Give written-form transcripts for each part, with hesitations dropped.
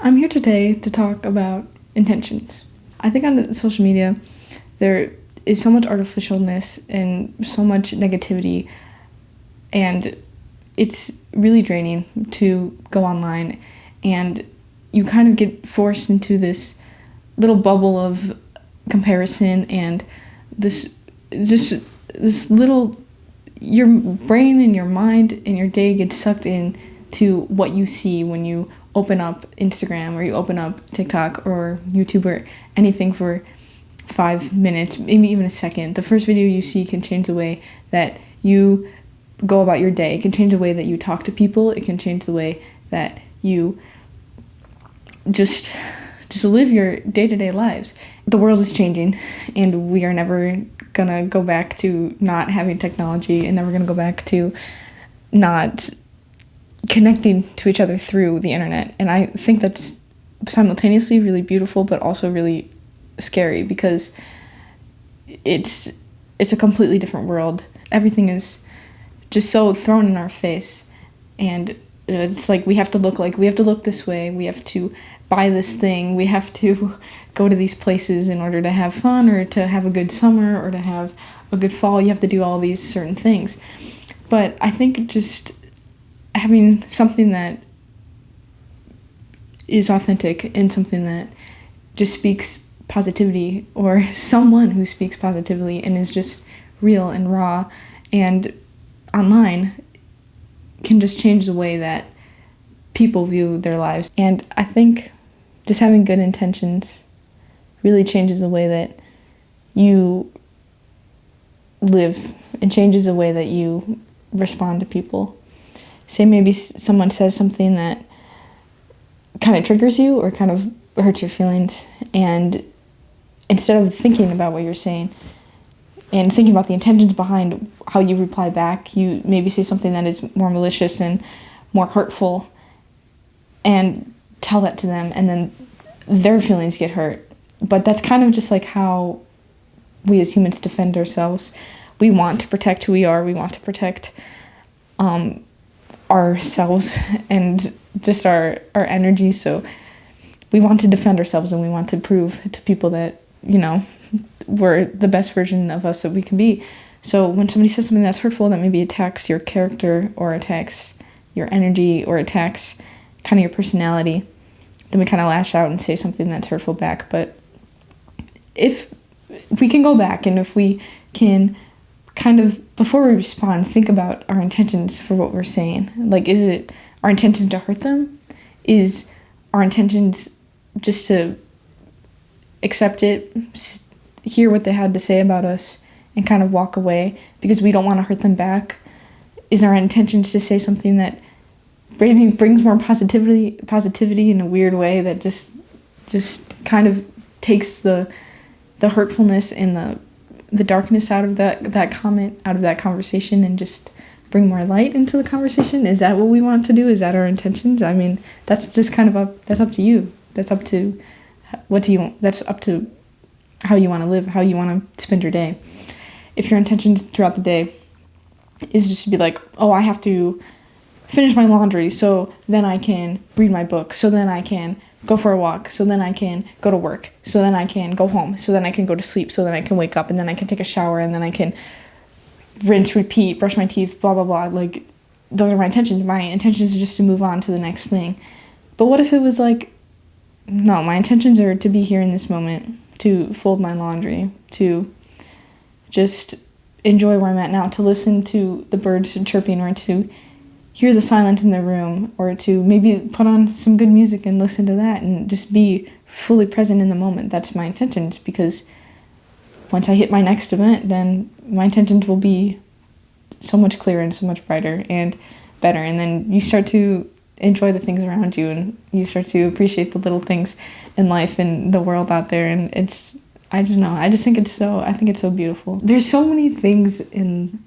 I'm here today to talk about intentions. I think on social media, there is so much artificialness and so much negativity, and it's really draining to go online, and you kind of get forced into this little bubble of comparison and this little, your brain and your mind and your day gets sucked in to what you see when you open up Instagram or you open up TikTok or YouTube or anything for 5 minutes, maybe even a second. The first video you see can change the way that you go about your day. It can change the way that you talk to people. It can change the way that you just live your day-to-day lives. The world is changing, and we are never gonna go back to not having technology and never gonna go back to not connecting to each other through the internet. And I think that's simultaneously really beautiful, but also really scary, because it's a completely different world. Everything is just so thrown in our face, and it's like we have to look this way, we have to buy this thing, we have to go to these places in order to have fun or to have a good summer or to have a good fall. You have to do all these certain things. But I think just having something that is authentic and something that just speaks positivity, or someone who speaks positively and is just real and raw and online, can just change the way that people view their lives. And I think just having good intentions really changes the way that you live and changes the way that you respond to people. Say maybe someone says something that kind of triggers you or kind of hurts your feelings, and instead of thinking about what you're saying and thinking about the intentions behind how you reply back, you maybe say something that is more malicious and more hurtful and tell that to them, and then their feelings get hurt. But that's kind of just like how we as humans defend ourselves. We want to protect who we are. We want to protect ourselves and just our energy. So we want to defend ourselves, and we want to prove to people that, we're the best version of us that we can be. So when somebody says something that's hurtful, that maybe attacks your character or attacks your energy or attacks kind of your personality, then we kind of lash out and say something that's hurtful back. But if we can go back, and if we can kind of, before we respond, think about our intentions for what we're saying. Like, is it our intention to hurt them? Is our intentions just to accept it, hear what they had to say about us, and kind of walk away because we don't want to hurt them back? Is our intentions to say something that maybe brings more positivity in a weird way, that just kind of takes the hurtfulness and the darkness out of that comment, out of that conversation, and just bring more light into the conversation? Is that what we want to do? Is that our intentions? I mean, that's just kind of that's up to you. That's up to that's up to how you want to live, how you want to spend your day. If your intentions throughout the day is just to be like, oh, I have to finish my laundry so then I can read my book, so then I can go for a walk, so then I can go to work, so then I can go home, so then I can go to sleep, so then I can wake up, and then I can take a shower, and then I can rinse, repeat, brush my teeth, blah, blah, blah. Like, those are my intentions. My intentions are just to move on to the next thing. But what if it was like, no, my intentions are to be here in this moment, to fold my laundry, to just enjoy where I'm at now, to listen to the birds chirping, or to hear the silence in the room, or to maybe put on some good music and listen to that and just be fully present in the moment. That's my intentions, because once I hit my next event, then my intentions will be so much clearer and so much brighter and better. And then you start to enjoy the things around you, and you start to appreciate the little things in life and the world out there. And I think it's so beautiful. There's so many things in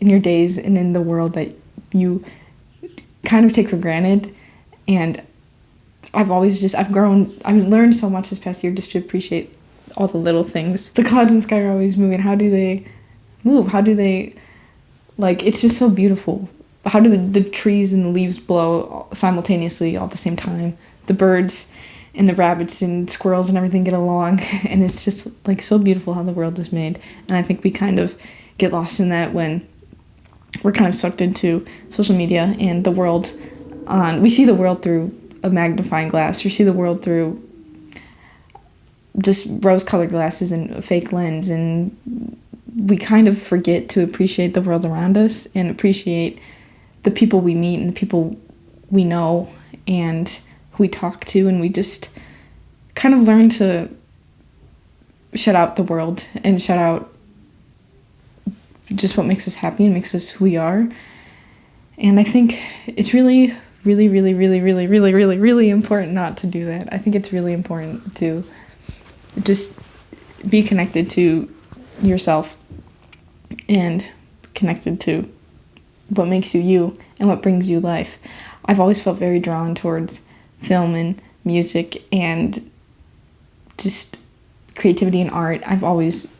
your days and in the world that you kind of take for granted. And I've learned so much this past year just to appreciate all the little things. The clouds in the sky are always moving. How do they move? How do they, it's just so beautiful. How do the trees and the leaves blow simultaneously all at the same time? the birds and the rabbits and squirrels and everything get along. And it's just like so beautiful how the world is made. And I think we kind of get lost in that when we're kind of sucked into social media and the world we see the world through a magnifying glass. We see the world through just rose-colored glasses and a fake lens, and we kind of forget to appreciate the world around us and appreciate the people we meet and the people we know and who we talk to, and we just kind of learn to shut out the world and shut out just what makes us happy and makes us who we are. And I think it's really, really, really, really, really, really, really, really important not to do that. I think it's really important to just be connected to yourself and connected to what makes you you and what brings you life. I've always felt very drawn towards film and music and just creativity and art. I've always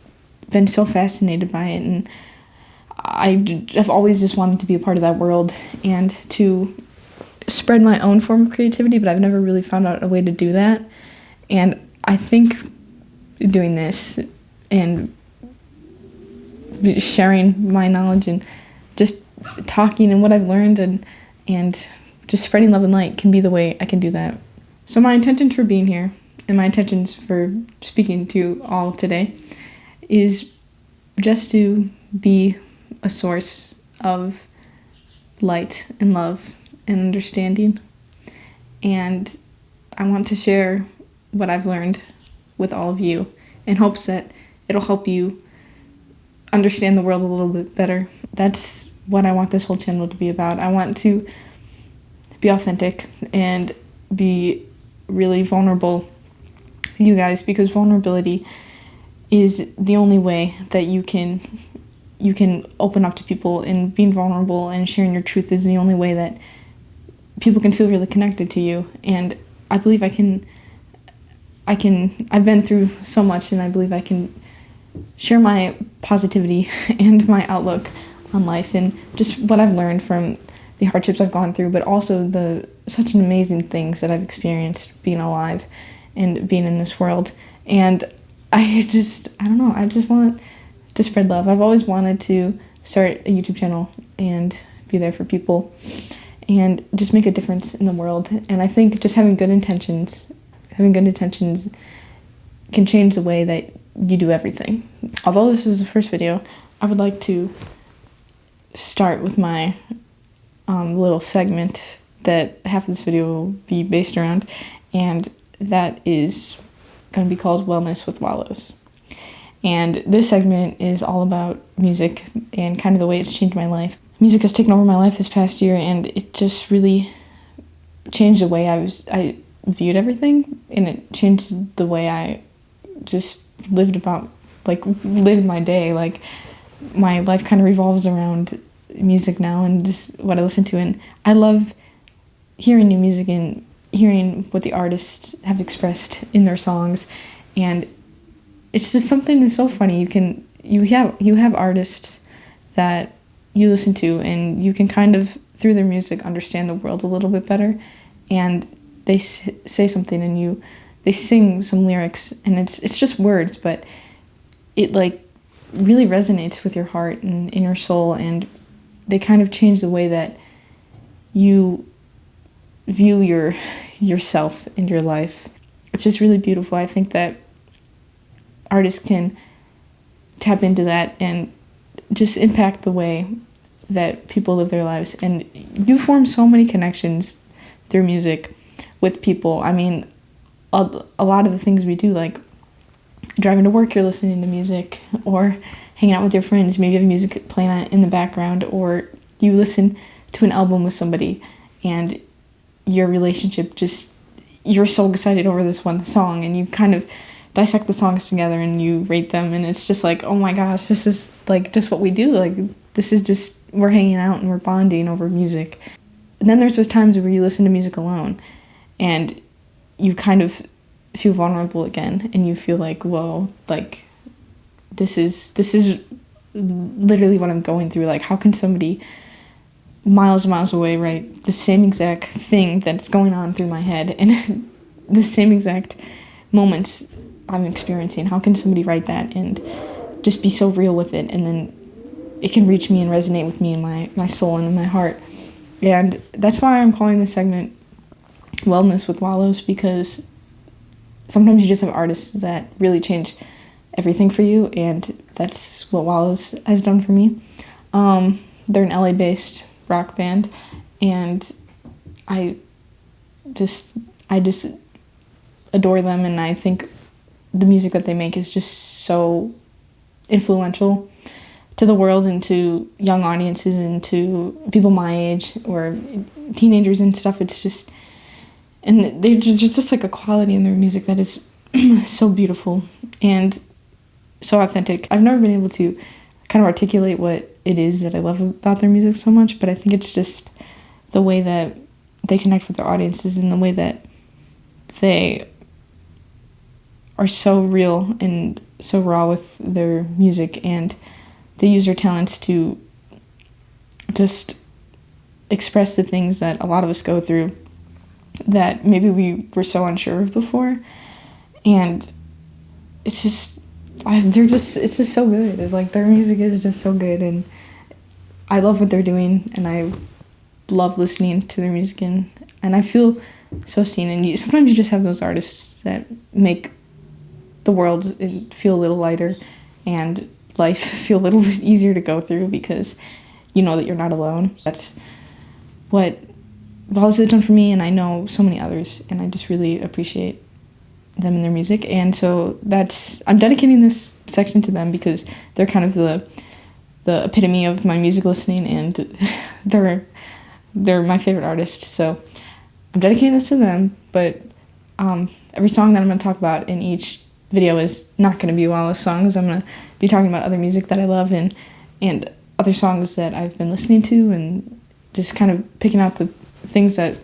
been so fascinated by it, and I've always just wanted to be a part of that world and to spread my own form of creativity, but I've never really found out a way to do that. And I think doing this and sharing my knowledge and just talking and what I've learned and just spreading love and light can be the way I can do that. So my intentions for being here and my intentions for speaking to you all today is just to be a source of light and love and understanding. And I want to share what I've learned with all of you in hopes that it'll help you understand the world a little bit better. That's what I want this whole channel to be about. I want to be authentic and be really vulnerable with you guys, because vulnerability is the only way that you can open up to people, and being vulnerable and sharing your truth is the only way that people can feel really connected to you. And I believe I've been through so much, and I believe I can share my positivity and my outlook on life and just what I've learned from the hardships I've gone through, but also such an amazing things that I've experienced being alive and being in this world. And I just want to spread love. I've always wanted to start a YouTube channel and be there for people and just make a difference in the world. And I think just having good intentions can change the way that you do everything. Although this is the first video, I would like to start with my little segment that half of this video will be based around, and that is going to be called Wellness with Wallows. And this segment is all about music and kind of the way it's changed my life. Music has taken over my life this past year, and it just really changed the way I viewed everything, and it changed the way I just lived my day. Like, my life kind of revolves around music now and just what I listen to, and I love hearing new music and hearing what the artists have expressed in their songs. And it's just something that's so funny. You have artists that you listen to, and you can kind of, through their music, understand the world a little bit better. And they say something, and they sing some lyrics, and it's just words, but it like really resonates with your heart and in your soul, and they kind of change the way that you view yourself and your life. It's just really beautiful. I think that artists can tap into that and just impact the way that people live their lives. And you form so many connections through music with people. I mean, a lot of the things we do, like driving to work, you're listening to music, or hanging out with your friends, maybe you have music playing in the background, or you listen to an album with somebody, and your relationship you're so excited over this one song, and you kind of dissect the songs together and you rate them, and it's just like, oh my gosh, this is like just what we do. Like, this is just, we're hanging out and we're bonding over music. And then there's those times where you listen to music alone and you kind of feel vulnerable again, and you feel like, whoa, like this is literally what I'm going through. Like, how can somebody miles and miles away, right? The same exact thing that's going on through my head and the same exact moments I'm experiencing. How can somebody write that and just be so real with it, and then it can reach me and resonate with me in my soul and in my heart? And that's why I'm calling this segment Wellness with Wallows, because sometimes you just have artists that really change everything for you, and that's what Wallows has done for me. They're an LA-based rock band, and I just adore them, and I think the music that they make is just so influential to the world and to young audiences and to people my age or teenagers and stuff. It's just, and there's just like a quality in their music that is so beautiful and so authentic. I've never been able to kind of articulate what it is that I love about their music so much, but I think it's just the way that they connect with their audiences and the way that they are so real and so raw with their music, and they use their talents to just express the things that a lot of us go through that maybe we were so unsure of before. And it's just, it's just so good. It's like their music is just so good, and I love what they're doing, and I love listening to their music, and I feel so seen. And sometimes you just have those artists that make the world feel a little lighter and life feel a little bit easier to go through, because you know that you're not alone. That's what Wallows has done for me, and I know so many others, and I just really appreciate them and their music. And so I'm dedicating this section to them because they're kind of the epitome of my music listening, and they're my favorite artist. So I'm dedicating this to them, but every song that I'm going to talk about in each video is not going to be Wallows songs. I'm going to be talking about other music that I love and other songs that I've been listening to, and just kind of picking out the things that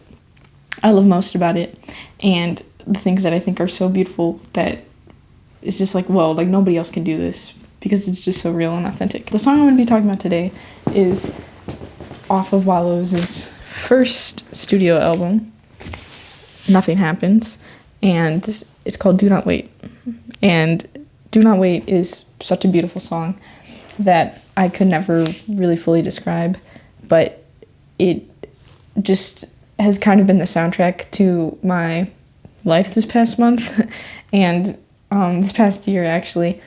I love most about it, and the things that I think are so beautiful that it's just like, whoa, like nobody else can do this, because it's just so real and authentic. The song I'm going to be talking about today is off of Wallows' first studio album, Nothing Happens, and it's called Do Not Wait. And Do Not Wait is such a beautiful song that I could never really fully describe, but it just has kind of been the soundtrack to my life this past month and this past year, actually,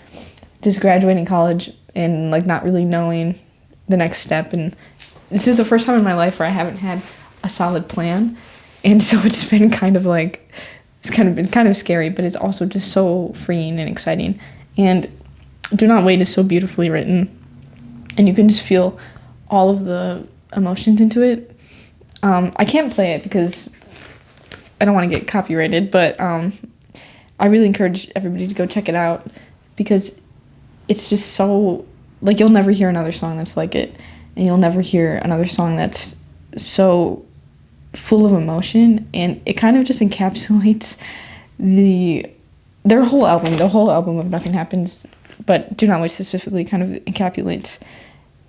just graduating college and like not really knowing the next step. And this is the first time in my life where I haven't had a solid plan, and so it's been kind of like, it's kind of been kind of scary, but it's also just so freeing and exciting. And Do Not Wait is so beautifully written, and you can just feel all of the emotions into it. I can't play it because I don't want to get copyrighted, but I really encourage everybody to go check it out, because it's just so, like, you'll never hear another song that's like it, and you'll never hear another song that's so full of emotion, and it kind of just encapsulates their whole album. The whole album of Nothing Happens, but Do Not Wait specifically kind of encapsulates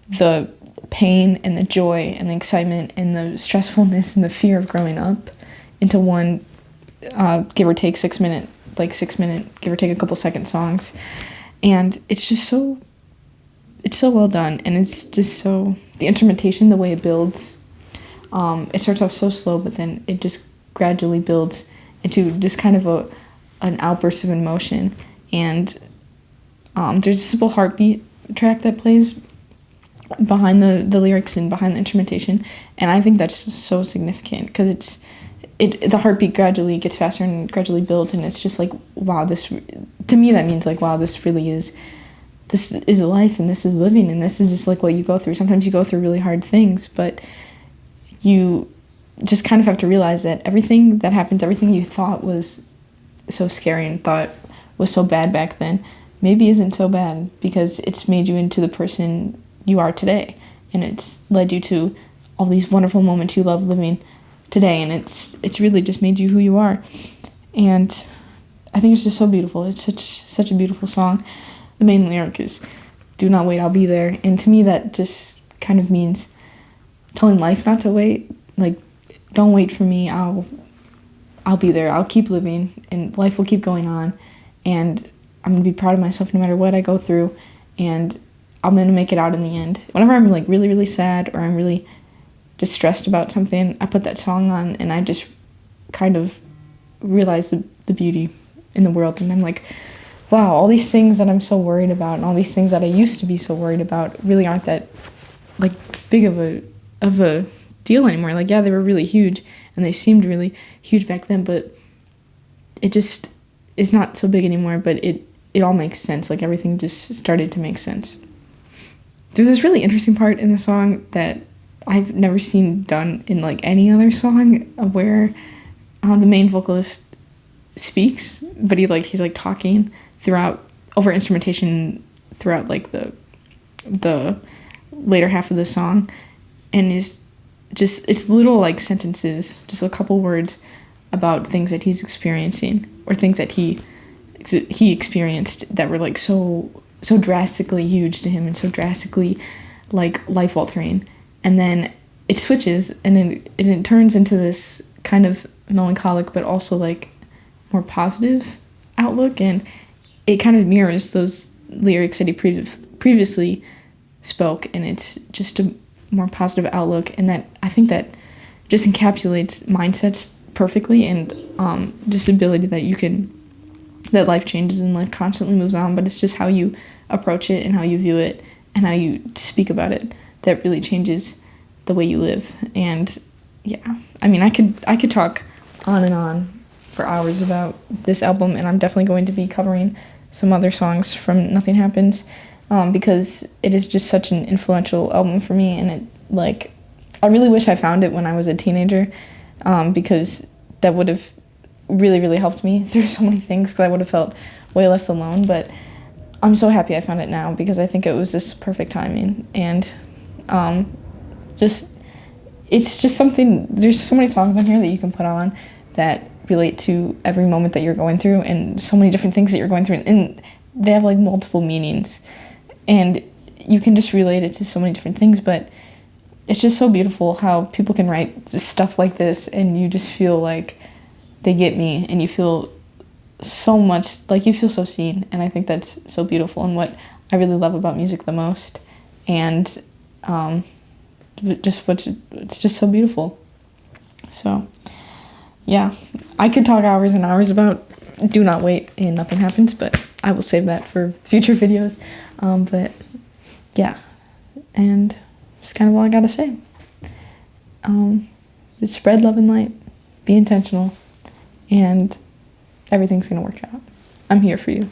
the pain and the joy and the excitement and the stressfulness and the fear of growing up into one give or take 6 minute, give or take a couple second songs. And it's just so well done, and it's just so, the instrumentation, the way it builds, it starts off so slow, but then it just gradually builds into just kind of an outburst of emotion. And there's a simple heartbeat track that plays behind the lyrics and behind the instrumentation, and I think that's so significant, because the heartbeat gradually gets faster and gradually builds, and it's just like, wow, this, to me, that means like, wow, this is life, and this is living, and this is just like what you go through. Sometimes you go through really hard things, but you just kind of have to realize that everything that happens, everything you thought was so scary and thought was so bad back then, maybe isn't so bad, because it's made you into the person you are today, and it's led you to all these wonderful moments you love living today, and it's really just made you who you are. And I think it's just so beautiful. It's such a beautiful song. The main lyric is, "Do not wait, I'll be there," and to me that just kind of means telling life not to wait. Like, don't wait for me. I'll be there. I'll keep living, and life will keep going on. And I'm gonna be proud of myself no matter what I go through, and I'm gonna make it out in the end. Whenever I'm like really, really sad or I'm really distressed about something, I put that song on, and I just kind of realize the beauty in the world. And I'm like, wow, all these things that I'm so worried about, and all these things that I used to be so worried about, really aren't that like big of a deal anymore. Like, yeah, they were really huge, and they seemed really huge back then, but it just is not so big anymore. But it all makes sense. Like, everything just started to make sense. There's this really interesting part in the song that I've never seen done in like any other song, where the main vocalist speaks, but he's like talking throughout, over instrumentation throughout like the later half of the song, and it's little like sentences, just a couple words about things that he's experiencing, or things that he experienced that were like so drastically huge to him and so drastically like life altering. And then it switches, and it turns into this kind of melancholic but also like more positive outlook, and it kind of mirrors those lyrics that he previously spoke, and it's just a more positive outlook. And that, I think, that just encapsulates mindsets perfectly, and just ability that life changes and life constantly moves on, but it's just how you approach it and how you view it and how you speak about it that really changes the way you live. And yeah, I mean, I could talk on and on for hours about this album, and I'm definitely going to be covering some other songs from Nothing Happens, because it is just such an influential album for me. And it, like, I really wish I found it when I was a teenager, because that would have really, really helped me through so many things, because I would have felt way less alone. But I'm so happy I found it now, because I think it was just perfect timing. And it's just something, there's so many songs on here that you can put on that relate to every moment that you're going through, and so many different things that you're going through, and they have like multiple meanings, and you can just relate it to so many different things. But it's just so beautiful how people can write stuff like this, and you just feel like they get me, and you feel so much, like you feel so seen. And I think that's so beautiful, and what I really love about music the most. And it's just so beautiful. So yeah, I could talk hours and hours about Do Not Wait and Nothing Happens, but I will save that for future videos. But yeah, and that's kind of all I gotta say. Just spread love and light, be intentional, and everything's gonna work out. I'm here for you.